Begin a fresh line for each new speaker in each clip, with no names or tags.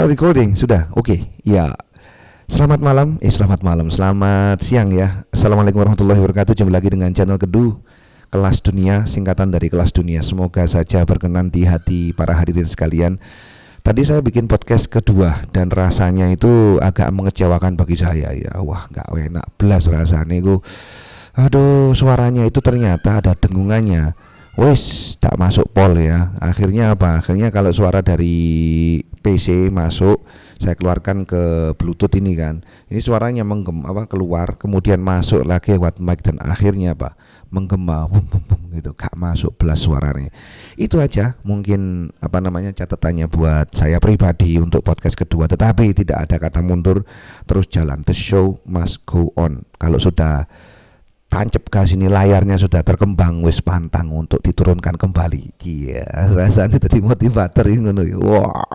Start recording sudah. Oke. Ya. Selamat siang ya. Assalamualaikum warahmatullahi wabarakatuh. Jumpa lagi dengan channel Kedu Kelas Dunia, singkatan dari Kelas Dunia. Semoga saja berkenan di hati para hadirin sekalian. Tadi saya bikin podcast kedua dan rasanya itu agak mengecewakan bagi saya ya. Wah, gak enak belas rasanya itu. Aduh, suaranya itu ternyata ada dengungannya. Wes, tak masuk pol ya. Akhirnya apa? Akhirnya kalau suara dari PC masuk, saya keluarkan ke Bluetooth ini kan. Ini suaranya keluar, kemudian masuk lagi lewat mic dan akhirnya apa? Menggema, bum, bum, bum, gitu. Gak masuk belas suaranya. Itu aja mungkin catatannya buat saya pribadi untuk podcast kedua. Tetapi tidak ada kata mundur, terus jalan. The show must go on. Kalau sudah tancap gas ini, layarnya sudah terkembang, wis pantang untuk diturunkan kembali. Iya, rasanya tadi motivator ini. Wah.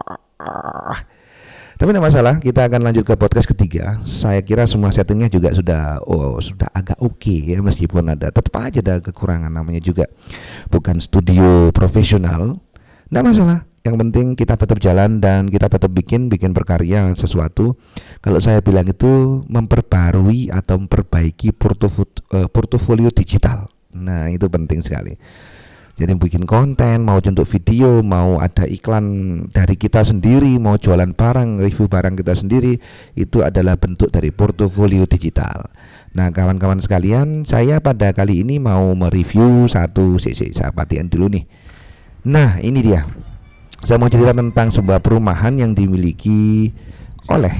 Tapi tidak masalah, kita akan lanjut ke podcast ketiga. Saya kira semua settingnya juga sudah agak oke ya, meskipun tetap aja ada kekurangan, namanya juga bukan studio profesional. Tidak masalah. Yang penting kita tetap jalan dan kita tetap bikin berkarya sesuatu. Kalau saya bilang itu memperbarui atau memperbaiki portofolio digital. Nah, itu penting sekali. Jadi bikin konten, mau untuk video, mau ada iklan dari kita sendiri, mau jualan barang, review barang kita sendiri, itu adalah bentuk dari portofolio digital. Nah, kawan-kawan sekalian, saya pada kali ini mau mereview satu saya patiin dulu nih. Nah, ini dia. Saya mau cerita tentang sebuah perumahan yang dimiliki oleh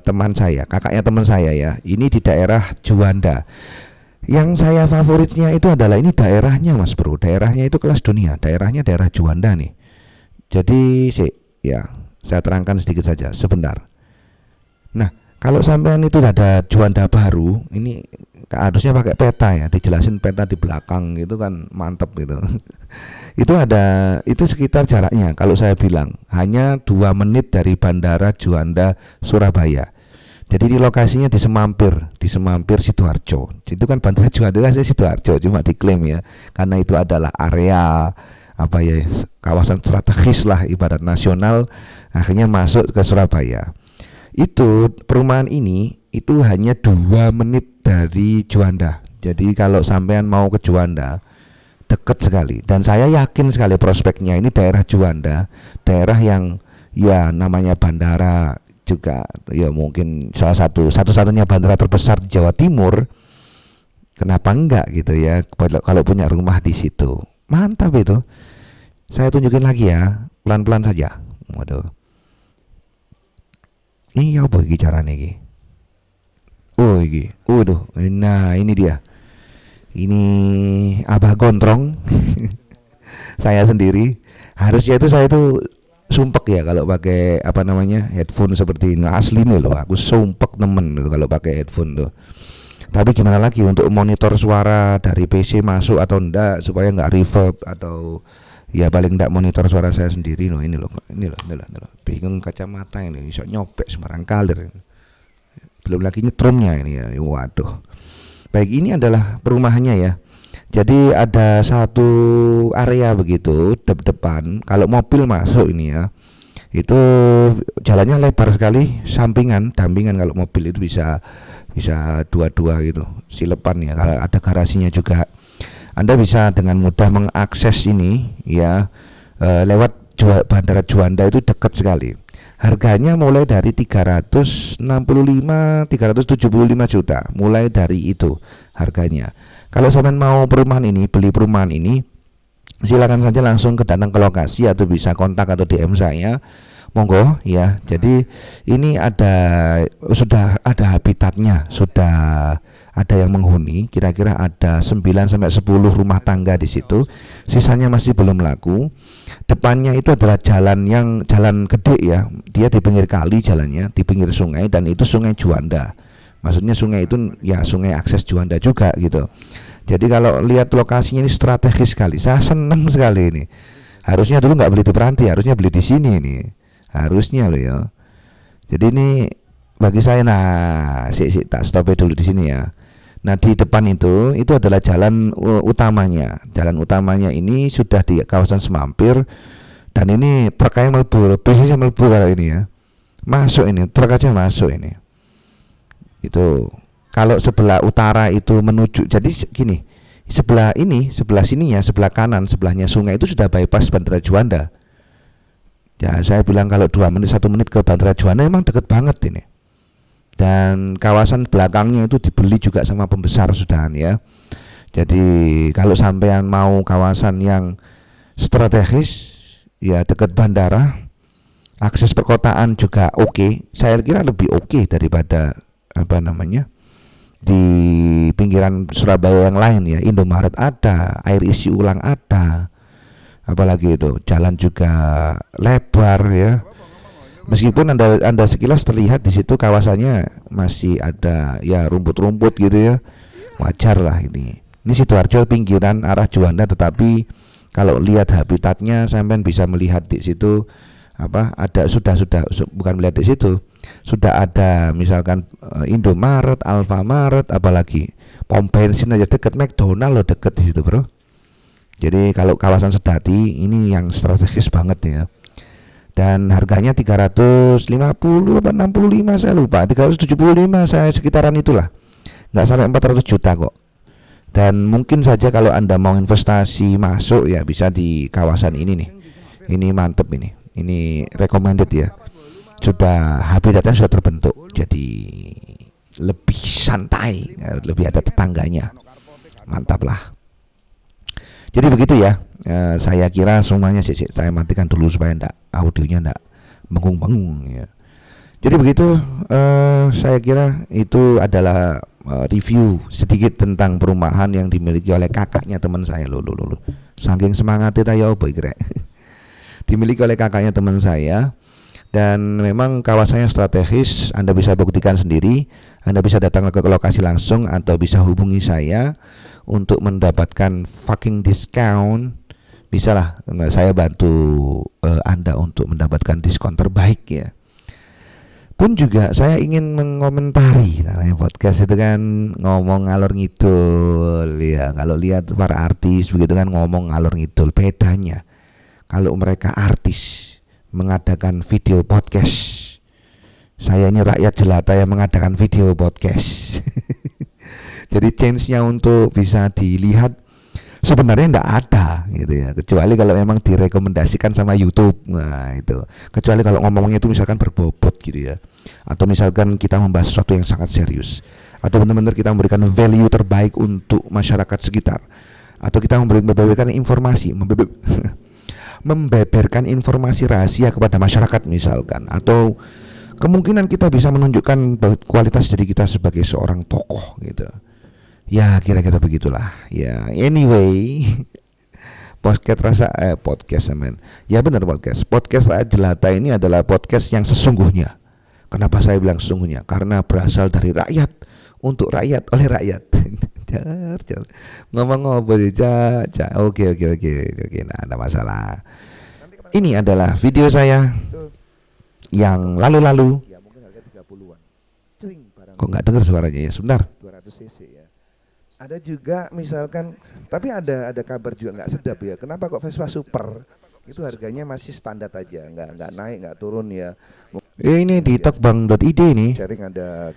teman saya, kakaknya teman saya ya. Ini di daerah Juanda. Yang saya favoritnya itu adalah ini daerahnya, Mas Bro. Daerahnya itu kelas dunia. Daerahnya daerah Juanda nih. Jadi saya terangkan sedikit saja sebentar. Nah, kalau sampean itu ada Juanda baru, ini harusnya pakai peta ya, dijelasin peta di belakang gitu kan, mantep gitu. Itu sekitar jaraknya, kalau saya bilang hanya 2 menit dari Bandara Juanda Surabaya. Jadi di lokasinya di Semampir Sidoarjo. Itu kan Bandara Juanda kan Sidoarjo, cuma diklaim ya, karena itu adalah area kawasan strategis lah, ibarat nasional, akhirnya masuk ke Surabaya. Itu perumahan ini itu hanya 2 menit dari Juanda. Jadi kalau sampean mau ke Juanda, dekat sekali. Dan saya yakin sekali prospeknya, ini daerah Juanda, daerah yang ya namanya bandara juga ya, mungkin satu-satunya bandara terbesar di Jawa Timur. Kenapa enggak gitu ya, kalau punya rumah di situ. Mantap itu. Saya tunjukin lagi ya, pelan-pelan saja. Waduh. Ini apa iki carane iki? Oh iki. Waduh. Nah, ini dia. Ini Abah Gondrong. Saya sendiri. Harusnya itu saya itu sumpek ya kalau pakai headphone seperti ini. Asli nih loh, aku sumpek nemen loh kalau pakai headphone tuh. Tapi gimana lagi untuk monitor suara dari PC masuk atau enggak, supaya enggak reverb atau ya paling enggak monitor suara saya sendiri loh. Ini loh. Bingung kacamata ini, iso nyopek sembarang kalir. Belum lagi nyetrumnya ini ya. Waduh. Baik, ini adalah perumahannya ya. Jadi ada satu area begitu depan. Kalau mobil masuk ini ya, itu jalannya lebar sekali, dampingan. Kalau mobil itu bisa dua-dua gitu, silepan ya. Kalau ada garasinya juga, Anda bisa dengan mudah mengakses ini ya, lewat Bandara Juanda. Itu dekat sekali. Harganya mulai dari 375 juta, mulai dari itu harganya. Kalau sampean mau beli perumahan ini, silakan saja langsung datang ke lokasi atau bisa kontak atau DM saya. Monggo ya. Jadi ini sudah ada habitatnya, sudah ada yang menghuni, kira-kira ada 9-10 rumah tangga di situ. Sisanya masih belum laku. Depannya itu adalah jalan gede ya. Dia di pinggir kali jalannya, di pinggir sungai, dan itu Sungai Juanda. Maksudnya sungai itu ya sungai akses Juanda juga gitu. Jadi kalau lihat lokasinya ini strategis sekali. Saya senang sekali ini. Harusnya dulu nggak beli di Peranti, harusnya beli di sini ini. Harusnya loh ya. Jadi ini bagi saya, tak stop dulu di sini ya. Nah, di depan itu adalah jalan utamanya. Jalan utamanya ini sudah di kawasan Semampir, Dan ini truk aja mlebu, bisnya mlebu kalau ini ya. Masuk ini, truk aja masuk ini. Itu kalau sebelah utara itu menuju, jadi gini, sebelah ini, sebelah sininya, sebelah kanan, sebelahnya sungai itu sudah bypass Bandara Juanda. Ya saya bilang kalau 2 menit 1 menit ke Bandara Juanda emang deket banget ini. Dan kawasan belakangnya itu dibeli juga sama pembesar sudahan ya. Jadi kalau sampean mau kawasan yang strategis ya dekat bandara, akses perkotaan juga oke. Saya kira lebih oke daripada apa namanya di pinggiran Surabaya yang lain ya. Indomaret ada, air isi ulang ada, apalagi itu jalan juga lebar ya. Meskipun anda sekilas terlihat di situ kawasannya masih ada ya rumput-rumput gitu ya, wajar lah ini. Ini Sidoarjo pinggiran arah Juanda, tetapi kalau lihat habitatnya sampean bisa melihat di situ apa ada sudah bukan melihat di situ sudah ada misalkan Indomaret, Alfamaret, apalagi pom bensin aja deket, McDonald loh deket di situ bro. Jadi kalau kawasan Sedati ini yang strategis banget ya. Dan harganya 350 apa 65 saya lupa, 375 saya sekitaran itulah, nggak sampai 400 juta kok. Dan mungkin saja kalau anda mau investasi masuk ya bisa di kawasan ini nih, ini mantep ini recommended ya, sudah habitatnya sudah terbentuk jadi lebih santai, lebih ada tetangganya, mantap lah. Jadi begitu ya. Saya kira semuanya sih saya matikan dulu supaya audionya ndak bengung-bengung ya. Jadi begitu, saya kira itu adalah review sedikit tentang perumahan yang dimiliki oleh kakaknya teman saya loh. Saking semangatnya ya opo iki rek. Dimiliki oleh kakaknya teman saya dan memang kawasannya strategis, Anda bisa buktikan sendiri. Anda bisa datang ke lokasi langsung atau bisa hubungi saya untuk mendapatkan fucking discount. Bisa lah, saya bantu Anda untuk mendapatkan diskon terbaik ya. Pun juga saya ingin mengomentari, namanya podcast itu kan ngomong ngalor ngidul ya. Kalau lihat para artis begitu kan ngomong ngalor ngidul. Bedanya kalau mereka artis mengadakan video podcast, saya ini rakyat jelata yang mengadakan video podcast. Jadi chance-nya untuk bisa dilihat sebenarnya enggak ada gitu ya, kecuali kalau memang direkomendasikan sama YouTube. Nah itu, kecuali kalau ngomongnya itu misalkan berbobot gitu ya, atau misalkan kita membahas sesuatu yang sangat serius, atau benar-benar kita memberikan value terbaik untuk masyarakat sekitar, atau kita memberikan informasi membeberkan informasi rahasia kepada masyarakat misalkan, atau kemungkinan kita bisa menunjukkan kualitas diri kita sebagai seorang tokoh gitu. Ya kira-kira begitulah. Ya anyway, podcast men. Ya benar podcast. Podcast Rakyat Jelata ini adalah podcast yang sesungguhnya. Kenapa saya bilang sesungguhnya? Karena berasal dari rakyat, untuk rakyat, oleh rakyat. Ngomong-ngomong aja. Oke. Nah, ada masalah. Ini adalah video saya yang lalu-lalu. Ya mungkin harga 30-an. Kok nggak dengar suaranya ya? Sebentar. 200 cc ya. Ada juga misalkan, tapi ada kabar juga nggak sedap ya. Kenapa kok Vespa Super itu harganya masih standar aja, nggak naik, nggak turun ya. Ini di tokbang.id ini. Sharing ada.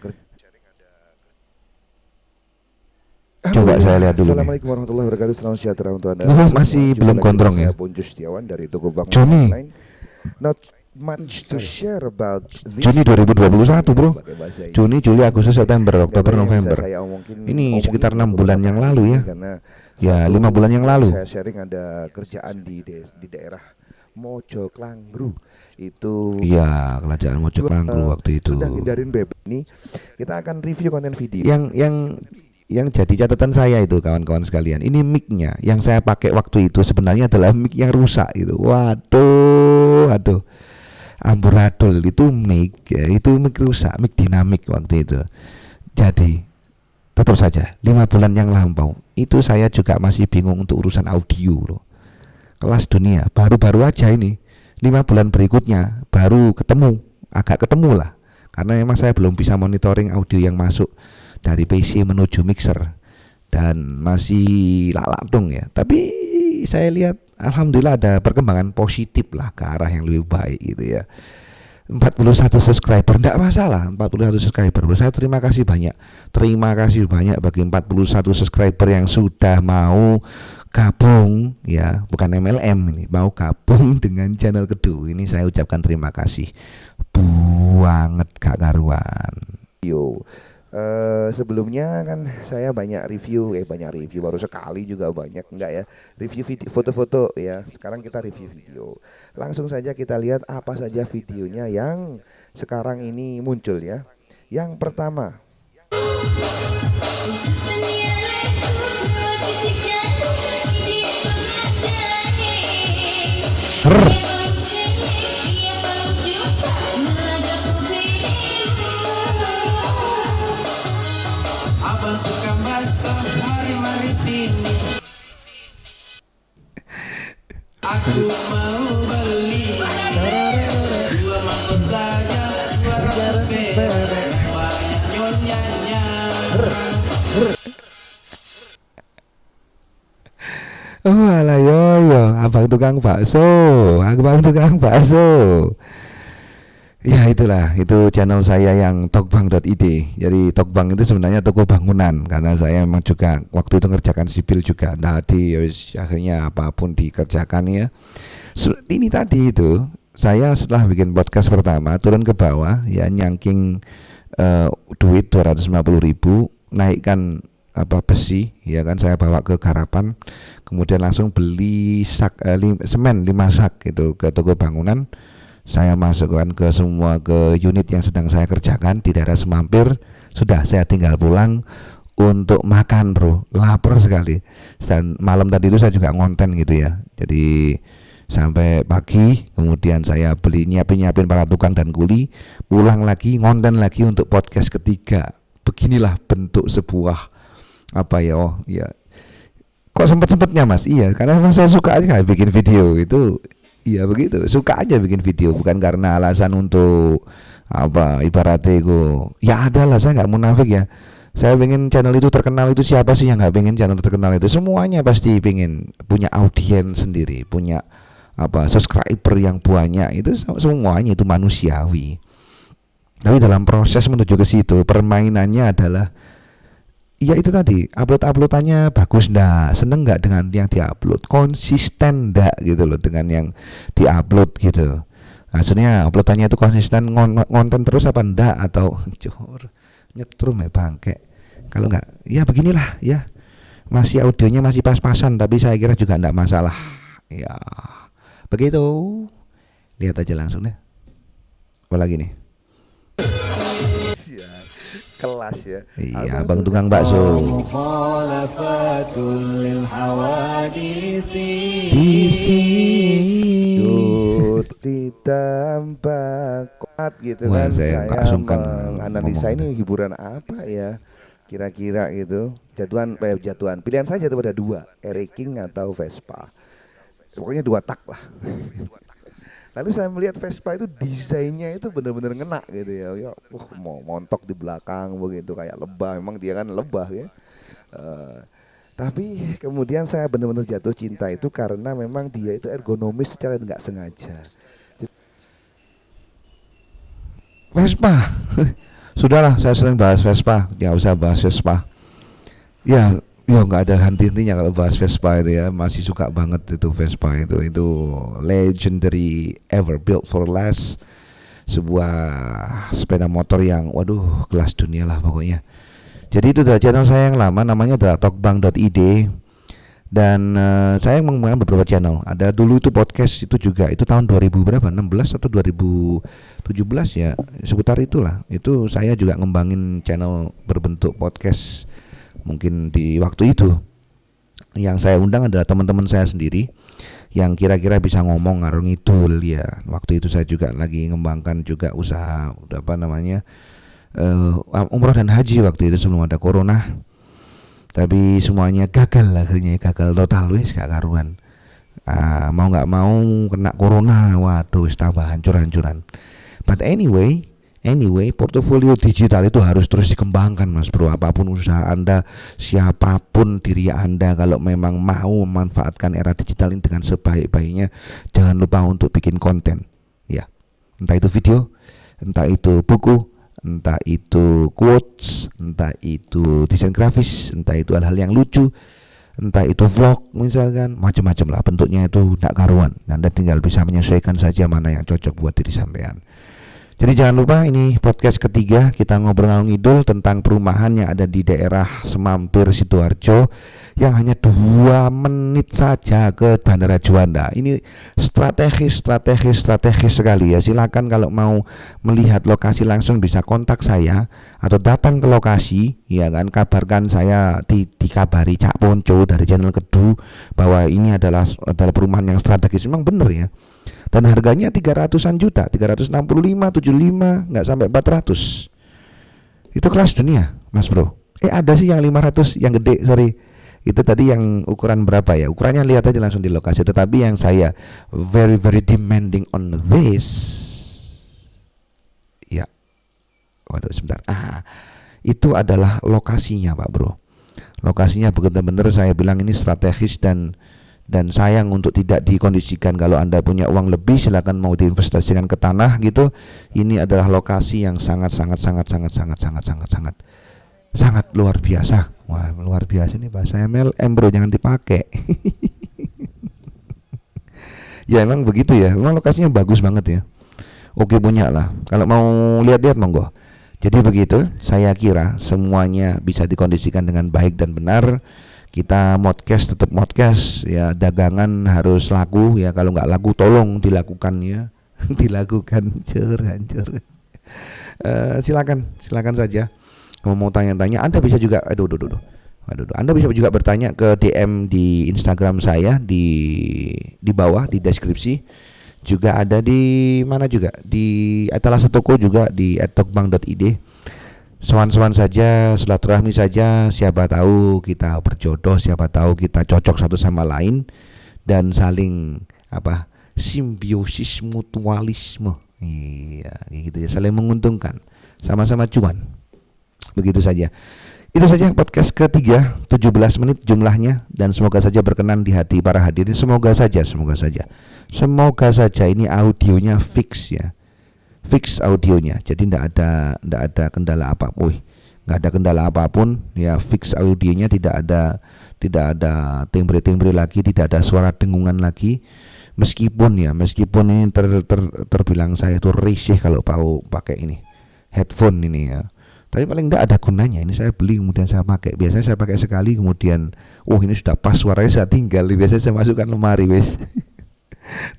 Coba saya lihat dulu. Assalamualaikum warahmatullahi wabarakatuh. Selamat sejahtera untuk Anda. Masih belum kontrong ya. Punjus Setiawan dari toko Bang Online. Not much to share about this. Juni 2021 bro. Juni, Juli, Agustus, September, Oktober, November. Ini sekitar 6 bulan yang lalu ya. Ya 5 bulan yang lalu. Saya sharing ada kerjaan di daerah Mojoklangru itu. Iya, kerajaan Mojoklangru waktu itu. Sudah hindarin bebek ini. Kita akan review konten video. Yang jadi catatan saya itu kawan-kawan sekalian, ini mic-nya yang saya pakai waktu itu sebenarnya adalah mic yang rusak itu. Waduh. Amburadul itu mic ya, itu mic rusak, mic dinamik waktu itu. Jadi tetap saja 5 bulan yang lampau itu saya juga masih bingung untuk urusan audio loh. Kelas dunia, baru-baru aja ini 5 bulan berikutnya baru agak ketemu lah. Karena memang saya belum bisa monitoring audio yang masuk dari PC menuju mixer dan masih lalak dong ya. Tapi Tapi saya lihat alhamdulillah ada perkembangan positif lah ke arah yang lebih baik gitu ya. 41 subscriber enggak masalah, 41 subscriber. Saya terima kasih banyak. Terima kasih banyak bagi 41 subscriber yang sudah mau gabung ya, bukan MLM ini, mau gabung dengan channel Kedu. Ini saya ucapkan terima kasih banget gak karuan. Yo. Sebelumnya kan saya banyak review baru sekali juga banyak enggak ya, review video foto-foto ya. Sekarang kita review video. Langsung saja kita lihat apa saja videonya yang sekarang ini muncul ya. Yang pertama,
aku mau beli 2 mangkok saja 200 perak banyak nyonyanya.
oh alah yo, abang tukang bakso. Ya itulah, itu channel saya yang tokbang.id. Jadi tokbang itu sebenarnya toko bangunan, karena saya memang juga waktu itu ngerjakan sipil juga. Nah, akhirnya apapun dikerjakan ya. Ini tadi itu saya setelah bikin podcast pertama turun ke bawah ya, nyangking duit 250.000, naikkan besi ya kan, saya bawa ke garapan, kemudian langsung beli semen 5 sak gitu ke toko bangunan. Saya masukkan ke semua ke unit yang sedang saya kerjakan di daerah Semampir. Sudah, saya tinggal pulang untuk makan bro, lapar sekali. Dan malam tadi itu saya juga ngonten gitu ya. Jadi sampai pagi, kemudian saya beli nyiapin para tukang dan kuli, pulang lagi ngonten lagi untuk podcast ketiga. Beginilah bentuk sebuah kok sempet-sempetnya mas. Iya, karena memang saya suka aja bikin video itu. Iya begitu, suka aja bikin video, bukan karena alasan untuk ibaratnya ya ada lah, saya nggak munafik ya. Saya pengen channel itu terkenal, itu siapa sih yang nggak pengen channel terkenal itu? Semuanya pasti pengen punya audiens sendiri, punya subscriber yang banyak, itu semuanya itu manusiawi. Tapi dalam proses menuju ke situ, permainannya adalah ya itu tadi, uploadannya bagus ndak, seneng nggak dengan yang diupload, konsisten ndak gitu loh dengan yang diupload gitu. Maksudnya uploadannya itu konsisten, ngonten terus apa ndak, atau nyetrum ya bangke. Kalau nggak, ya beginilah ya, masih audionya masih pas-pasan, tapi saya kira juga ndak masalah. Ya begitu, lihat aja langsung deh. Apalagi nih? Kelas ya. Iya, abang tukang bakso. Ditambah kuat gitu. Wah, kan saya menganalisa ini hiburan apa ya kira-kira gitu. Jatuhan pilihan saya jatuh pada 2, Eric King atau Vespa. Pokoknya 2 tak lah. Lalu saya melihat Vespa itu desainnya itu benar-benar ngena gitu ya. Mau montok di belakang begitu kayak lebah, memang dia kan lebah ya. Tapi kemudian saya benar-benar jatuh cinta itu karena memang dia itu ergonomis secara nggak sengaja. Vespa, sudahlah, saya sering bahas Vespa, nggak usah bahas Vespa. Ya nggak ada henti-hentinya kalau bahas Vespa itu ya, masih suka banget itu Vespa itu legendary, ever built for last, sebuah sepeda motor yang waduh kelas dunia lah pokoknya. Jadi itu adalah channel saya yang lama, namanya adalah tokbang.id, dan saya mengembangkan beberapa channel. Ada dulu itu podcast itu juga, itu tahun 2000 berapa, 16 atau 2017 ya, seputar itulah. Itu saya juga ngembangin channel berbentuk podcast. Mungkin di waktu itu yang saya undang adalah teman-teman saya sendiri yang kira-kira bisa ngomong ngarung ngidul ya. Waktu itu saya juga lagi ngembangkan juga usaha umroh dan haji waktu itu sebelum ada corona. Tapi semuanya gagal, akhirnya gagal total, wis gak karuan. Mau nggak mau kena corona, waduh tambah hancur-hancuran. But anyway, Anyway, portofolio digital itu harus terus dikembangkan Mas Bro. Apapun usaha Anda, siapapun diri Anda, kalau memang mau memanfaatkan era digital ini dengan sebaik-baiknya, jangan lupa untuk bikin konten. Ya, entah itu video, entah itu buku, entah itu quotes, entah itu desain grafis, entah itu hal-hal yang lucu, entah itu vlog misalkan, macam-macam lah bentuknya itu tidak karuan. Anda tinggal bisa menyesuaikan saja mana yang cocok buat diri sampean. Jadi jangan lupa, ini podcast ketiga kita ngobrol ngalung ngidul tentang perumahan yang ada di daerah Semampir Sidoarjo yang hanya 2 menit saja ke Bandara Juanda. Ini strategis sekali ya. Silakan kalau mau melihat lokasi langsung bisa kontak saya atau datang ke lokasi ya kan, kabarkan saya, dikabari Cak Ponco dari channel Kedu bahwa ini adalah perumahan yang strategis. Memang benar ya. Dan harganya 300-an juta, 365, 75, nggak sampai 400. Itu kelas dunia, Mas Bro. Ada sih yang 500, yang gede, sorry. Itu tadi yang ukuran berapa ya? Ukurannya lihat aja langsung di lokasi. Tetapi yang saya very demanding on this, ya, waduh sebentar. Itu adalah lokasinya, Pak Bro. Lokasinya benar-benar saya bilang ini strategis dan sayang untuk tidak dikondisikan. Kalau Anda punya uang lebih, silakan mau diinvestasikan ke tanah gitu. Ini adalah lokasi yang sangat luar biasa. Wah, luar biasa nih bahasa MLM Bro, jangan dipakai. Ya emang begitu ya. Memang lokasinya bagus banget ya. Oke, punya lah. Kalau mau lihat-lihat monggo. Jadi begitu, saya kira semuanya bisa dikondisikan dengan baik dan benar. Kita modcast tetap modcast ya, dagangan harus laku ya, kalau nggak laku tolong dilakukan ya. Dilakukan, hancur. Silakan saja. Kalau mau tanya-tanya, Anda bisa juga Anda bisa juga bertanya ke DM di Instagram saya di bawah di deskripsi. Juga ada di mana juga, di etalase toko juga di @tokbang.id. Sowan-sowan saja, silaturahmi saja, siapa tahu kita berjodoh, siapa tahu kita cocok satu sama lain dan saling simbiosis mutualisme. Iya, gitu ya, saling menguntungkan, sama-sama cuan. Begitu saja. Itu saja podcast ketiga, 17 menit jumlahnya, dan semoga saja berkenan di hati para hadirin. Semoga saja ini audionya fix ya. Fix audionya, jadi tidak ada kendala apapun. Nggak ada kendala apapun ya, fix audionya, tidak ada timbre lagi, tidak ada suara dengungan lagi. Meskipun ini terbilang saya itu risih kalau pakai ini headphone ini ya, tapi paling tidak ada gunanya. Ini saya beli kemudian saya pakai. Biasanya saya pakai sekali kemudian ini sudah pas, suaranya saya tinggal. Biasanya saya masukkan lemari wes.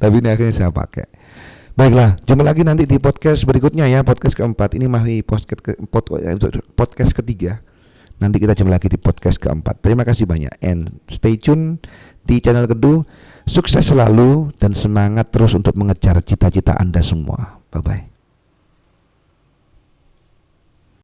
Tapi ini akhirnya saya pakai. Baiklah, jumpa lagi nanti di podcast berikutnya ya, podcast keempat. Ini masih podcast ketiga. Nanti kita jumpa lagi di podcast keempat. Terima kasih banyak and stay tune di channel Kedu. Sukses selalu dan semangat terus untuk mengejar cita-cita Anda semua. Bye bye.